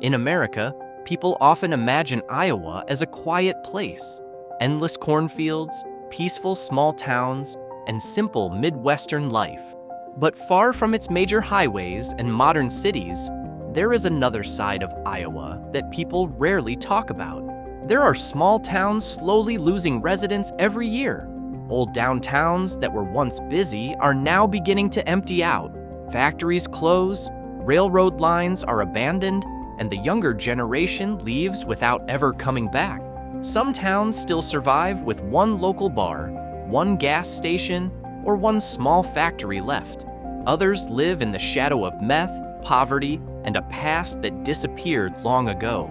In America, people often imagine Iowa as a quiet place, endless cornfields, peaceful small towns, and simple Midwestern life. But far from its major highways and modern cities, there is another side of Iowa that people rarely talk about. There are small towns slowly losing residents every year. Old downtowns that were once busy are now beginning to empty out. Factories close, railroad lines are abandoned, and the younger generation leaves without ever coming back. Some towns still survive with one local bar, one gas station, or one small factory left. Others live in the shadow of meth, poverty, and a past that disappeared long ago.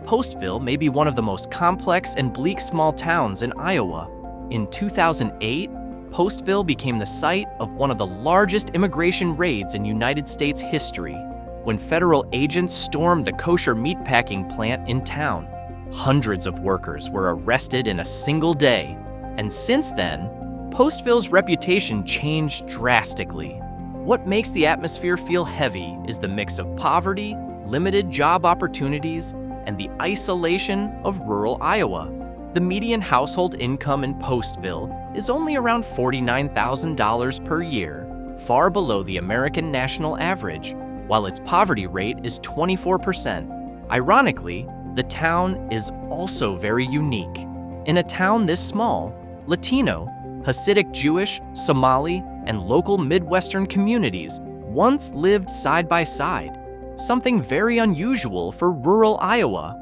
Postville may be one of the most complex and bleak small towns in Iowa. In 2008, Postville became the site of one of the largest immigration raids in United States history, when federal agents stormed the kosher meatpacking plant in town. Hundreds of workers were arrested in a single day, and since then, Postville's reputation changed drastically. What makes the atmosphere feel heavy is the mix of poverty, limited job opportunities, and the isolation of rural Iowa. The median household income in Postville is only around $49,000 per year, far below the American national average, while its poverty rate is 24%. Ironically, the town is also very unique. In a town this small, Latino, Hasidic Jewish, Somali, and local Midwestern communities once lived side by side, something very unusual for rural Iowa.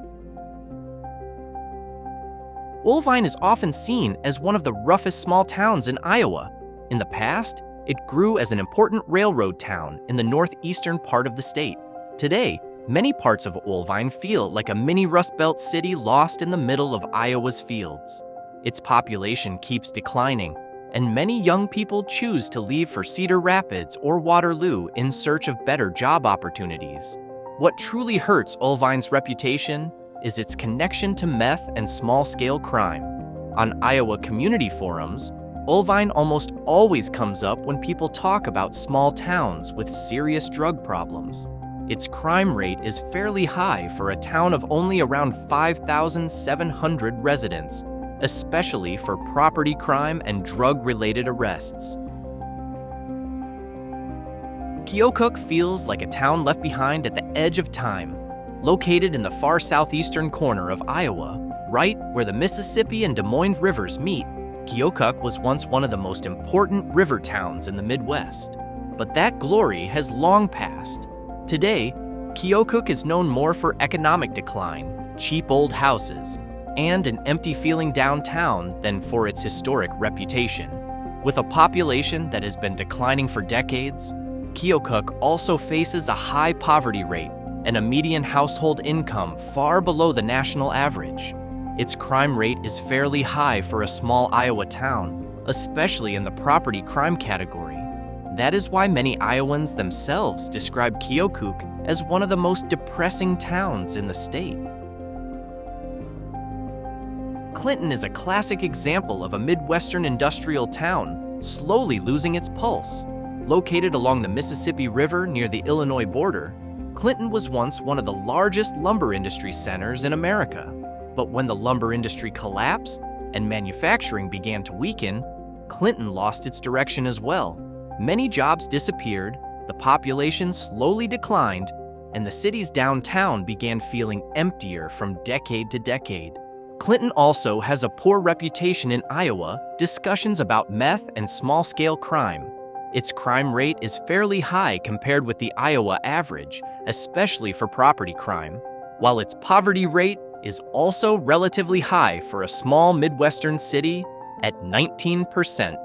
Oelwein is often seen as one of the roughest small towns in Iowa. In the past, it grew as an important railroad town in the northeastern part of the state. Today, many parts of Oelwein feel like a mini Rust Belt city lost in the middle of Iowa's fields. Its population keeps declining, and many young people choose to leave for Cedar Rapids or Waterloo in search of better job opportunities. What truly hurts Oelwein's reputation is its connection to meth and small-scale crime. On Iowa community forums, Oelwein almost always comes up when people talk about small towns with serious drug problems. Its crime rate is fairly high for a town of only around 5,700 residents, especially for property crime and drug-related arrests. Keokuk feels like a town left behind at the edge of time. Located in the far southeastern corner of Iowa, right where the Mississippi and Des Moines rivers meet, Keokuk was once one of the most important river towns in the Midwest. But that glory has long passed. Today, Keokuk is known more for economic decline, cheap old houses, and an empty-feeling downtown than for its historic reputation. With a population that has been declining for decades, Keokuk also faces a high poverty rate and a median household income far below the national average. Its crime rate is fairly high for a small Iowa town, especially in the property crime category. That is why many Iowans themselves describe Keokuk as one of the most depressing towns in the state. Clinton is a classic example of a Midwestern industrial town slowly losing its pulse. Located along the Mississippi River near the Illinois border, Clinton was once one of the largest lumber industry centers in America. But when the lumber industry collapsed and manufacturing began to weaken, Clinton lost its direction as well. Many jobs disappeared, the population slowly declined, and the city's downtown began feeling emptier from decade to decade. Clinton also has a poor reputation in Iowa, discussions about meth and small-scale crime. Its crime rate is fairly high compared with the Iowa average, especially for property crime, while its poverty rate is also relatively high for a small Midwestern city at 19%.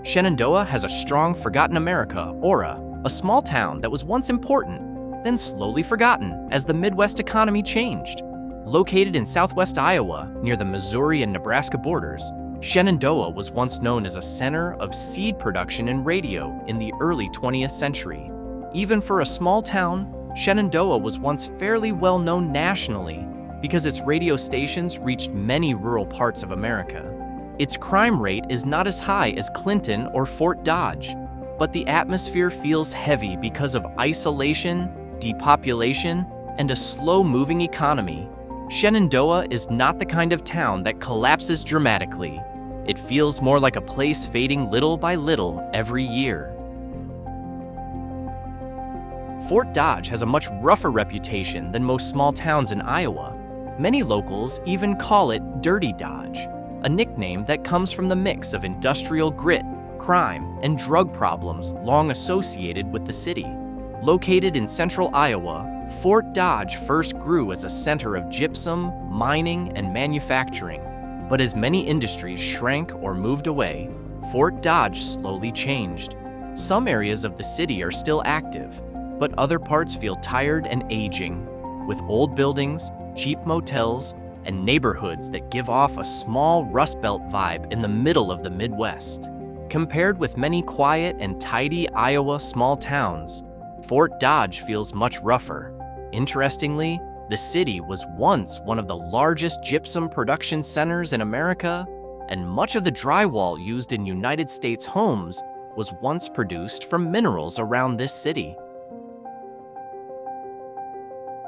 Shenandoah has a strong forgotten America aura, a small town that was once important, then slowly forgotten as the Midwest economy changed. Located in southwest Iowa, near the Missouri and Nebraska borders, Shenandoah was once known as a center of seed production and radio in the early 20th century. Even for a small town, Shenandoah was once fairly well known nationally because its radio stations reached many rural parts of America. Its crime rate is not as high as Clinton or Fort Dodge. but the atmosphere feels heavy because of isolation, depopulation, and a slow-moving economy. Shenandoah is not the kind of town that collapses dramatically. It feels more like a place fading little by little every year. Fort Dodge has a much rougher reputation than most small towns in Iowa. Many locals even call it Dirty Dodge, a nickname that comes from the mix of industrial grit, crime, and drug problems long associated with the city. Located in central Iowa, Fort Dodge first grew as a center of gypsum, mining, and manufacturing. But as many industries shrank or moved away, Fort Dodge slowly changed. Some areas of the city are still active, but other parts feel tired and aging, with old buildings, cheap motels, and neighborhoods that give off a small Rust Belt vibe in the middle of the Midwest. Compared with many quiet and tidy Iowa small towns, Fort Dodge feels much rougher. Interestingly, the city was once one of the largest gypsum production centers in America, and much of the drywall used in United States homes was once produced from minerals around this city.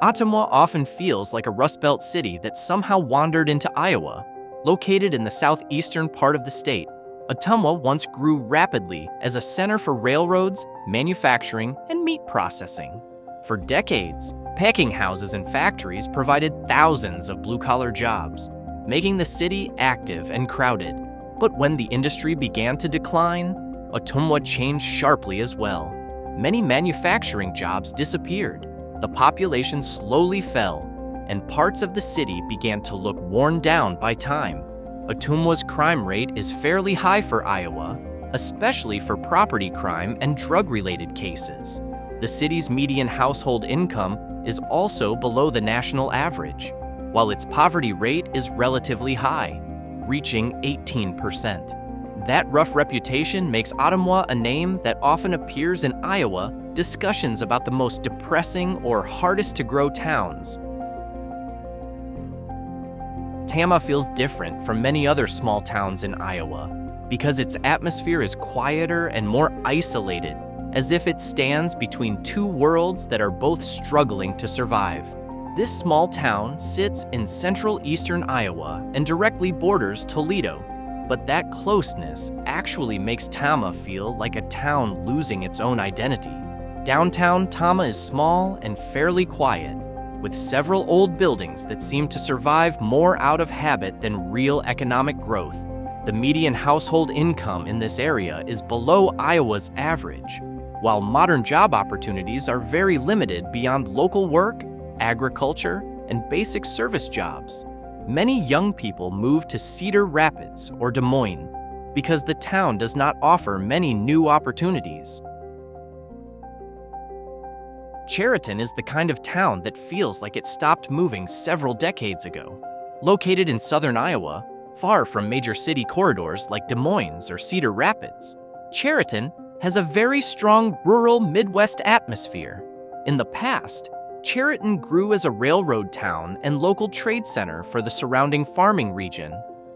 Ottumwa often feels like a Rust Belt city that somehow wandered into Iowa. Located in the southeastern part of the state, Ottumwa once grew rapidly as a center for railroads, manufacturing, and meat processing. For decades, packing houses and factories provided thousands of blue-collar jobs, making the city active and crowded. But when the industry began to decline, Ottumwa changed sharply as well. Many manufacturing jobs disappeared, the population slowly fell, and parts of the city began to look worn down by time. Ottumwa's crime rate is fairly high for Iowa, especially for property crime and drug-related cases. The city's median household income is also below the national average, while its poverty rate is relatively high, reaching 18%. That rough reputation makes Ottumwa a name that often appears in Iowa discussions about the most depressing or hardest to grow towns. Tama feels different from many other small towns in Iowa because its atmosphere is quieter and more isolated, as if it stands between two worlds that are both struggling to survive. This small town sits in central eastern Iowa and directly borders Toledo, but that closeness actually makes Tama feel like a town losing its own identity. Downtown Tama is small and fairly quiet, with several old buildings that seem to survive more out of habit than real economic growth. The median household income in this area is below Iowa's average, while modern job opportunities are very limited beyond local work, agriculture, and basic service jobs. Many young people move to Cedar Rapids or Des Moines because the town does not offer many new opportunities. Chariton is the kind of town that feels like it stopped moving several decades ago. Located in southern Iowa, far from major city corridors like Des Moines or Cedar Rapids, Chariton has a very strong rural Midwest atmosphere. In the past, Chariton grew as a railroad town and local trade center for the surrounding farming region.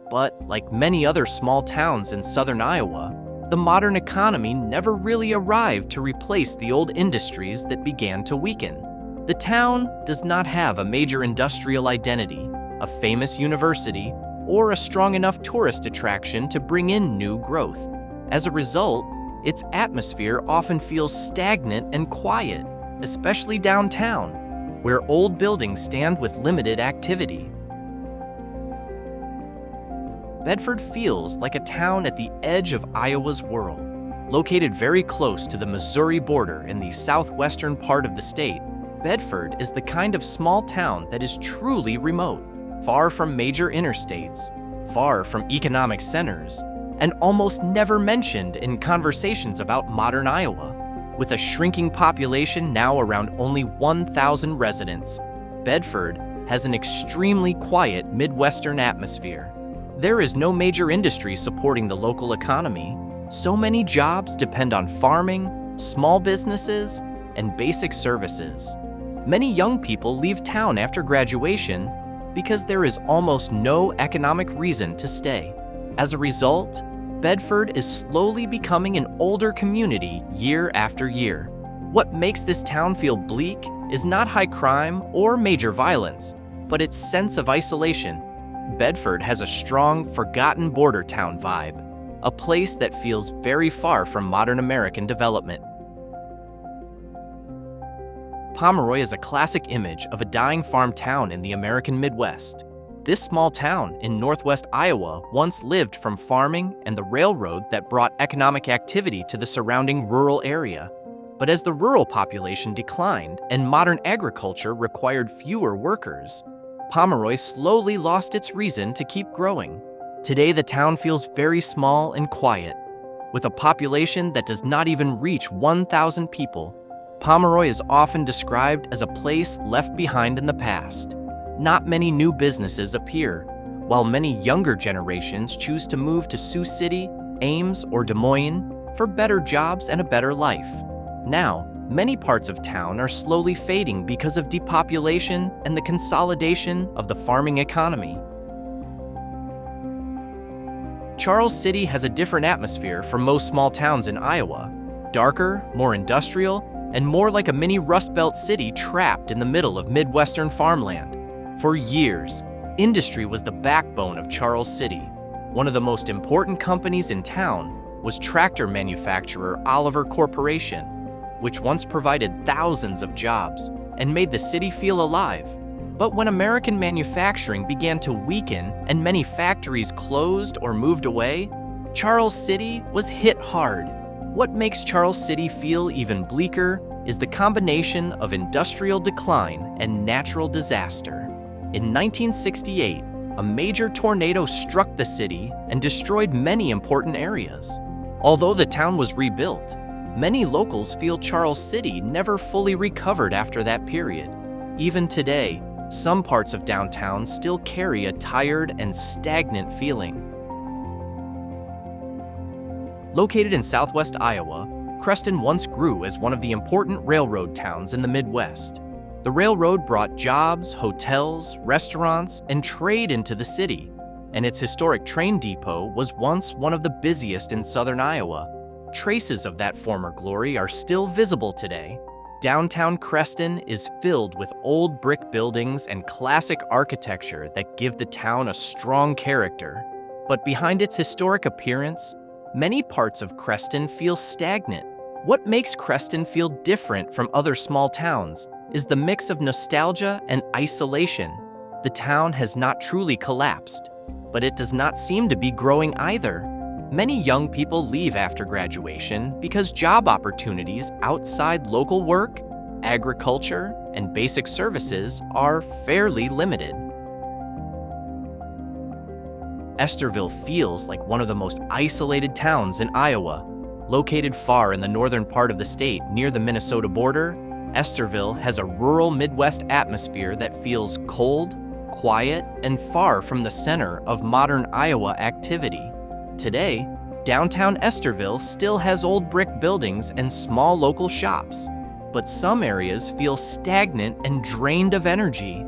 But like many other small towns in southern Iowa, the modern economy never really arrived to replace the old industries that began to weaken. The town does not have a major industrial identity, a famous university, or a strong enough tourist attraction to bring in new growth. As a result, its atmosphere often feels stagnant and quiet, especially downtown, where old buildings stand with limited activity. Bedford feels like a town at the edge of Iowa's world. Located very close to the Missouri border in the southwestern part of the state, Bedford is the kind of small town that is truly remote, far from major interstates, far from economic centers, and almost never mentioned in conversations about modern Iowa. With a shrinking population now around only 1,000 residents, Bedford has an extremely quiet Midwestern atmosphere. There is no major industry supporting the local economy. So many jobs depend on farming, small businesses, and basic services. Many young people leave town after graduation because there is almost no economic reason to stay. As a result, Bedford is slowly becoming an older community year after year. What makes this town feel bleak is not high crime or major violence, but its sense of isolation. Bedford has a strong, forgotten border town vibe, a place that feels very far from modern American development. Pomeroy is a classic image of a dying farm town in the American Midwest. This small town in northwest Iowa once lived from farming and the railroad that brought economic activity to the surrounding rural area. But as the rural population declined and modern agriculture required fewer workers, Pomeroy slowly lost its reason to keep growing. Today, the town feels very small and quiet. With a population that does not even reach 1,000 people, Pomeroy is often described as a place left behind in the past. Not many new businesses appear, while many younger generations choose to move to Sioux City, Ames, or Des Moines for better jobs and a better life. Now, many parts of town are slowly fading because of depopulation and the consolidation of the farming economy. Charles City has a different atmosphere from most small towns in Iowa. Darker, more industrial, and more like a mini Rust Belt city trapped in the middle of Midwestern farmland. For years, industry was the backbone of Charles City. One of the most important companies in town was tractor manufacturer Oliver Corporation, which once provided thousands of jobs and made the city feel alive. But when American manufacturing began to weaken and many factories closed or moved away, Charles City was hit hard. What makes Charles City feel even bleaker is the combination of industrial decline and natural disaster. In 1968, a major tornado struck the city and destroyed many important areas. Although the town was rebuilt, many locals feel Charles City never fully recovered after that period. Even today, some parts of downtown still carry a tired and stagnant feeling. Located in southwest Iowa, Creston once grew as one of the important railroad towns in the Midwest. The railroad brought jobs, hotels, restaurants, and trade into the city, and its historic train depot was once one of the busiest in southern Iowa. Traces of that former glory are still visible today. Downtown Creston is filled with old brick buildings and classic architecture that give the town a strong character. But behind its historic appearance, many parts of Creston feel stagnant. What makes Creston feel different from other small towns is the mix of nostalgia and isolation. The town has not truly collapsed, but it does not seem to be growing either. Many young people leave after graduation because job opportunities outside local work, agriculture, and basic services are fairly limited. Estherville feels like one of the most isolated towns in Iowa. Located far in the northern part of the state near the Minnesota border, Estherville has a rural Midwest atmosphere that feels cold, quiet, and far from the center of modern Iowa activity. Today, downtown Estherville still has old brick buildings and small local shops, but some areas feel stagnant and drained of energy.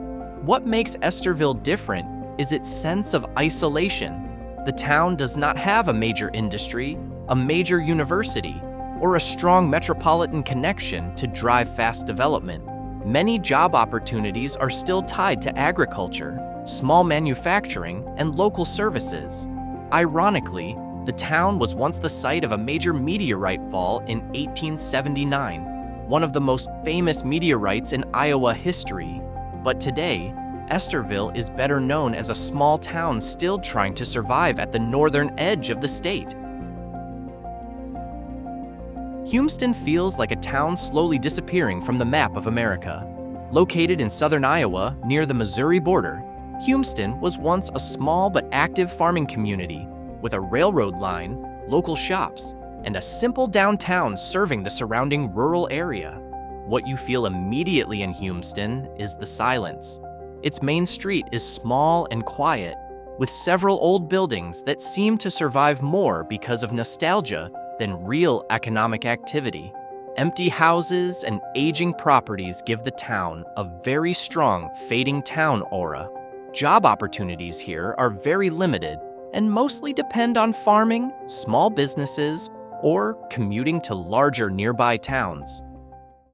What makes Estherville different is its sense of isolation. The town does not have a major industry, a major university, or a strong metropolitan connection to drive fast development. Many job opportunities are still tied to agriculture, small manufacturing, and local services. Ironically, the town was once the site of a major meteorite fall in 1879, one of the most famous meteorites in Iowa history. But today, Estherville is better known as a small town still trying to survive at the northern edge of the state. Humeston feels like a town slowly disappearing from the map of America. Located in southern Iowa near the Missouri border, Humeston was once a small but active farming community with a railroad line, local shops, and a simple downtown serving the surrounding rural area. What you feel immediately in Humeston is the silence. Its main street is small and quiet, with several old buildings that seem to survive more because of nostalgia than real economic activity. Empty houses and aging properties give the town a very strong, fading town aura. Job opportunities here are very limited, and mostly depend on farming, small businesses, or commuting to larger nearby towns.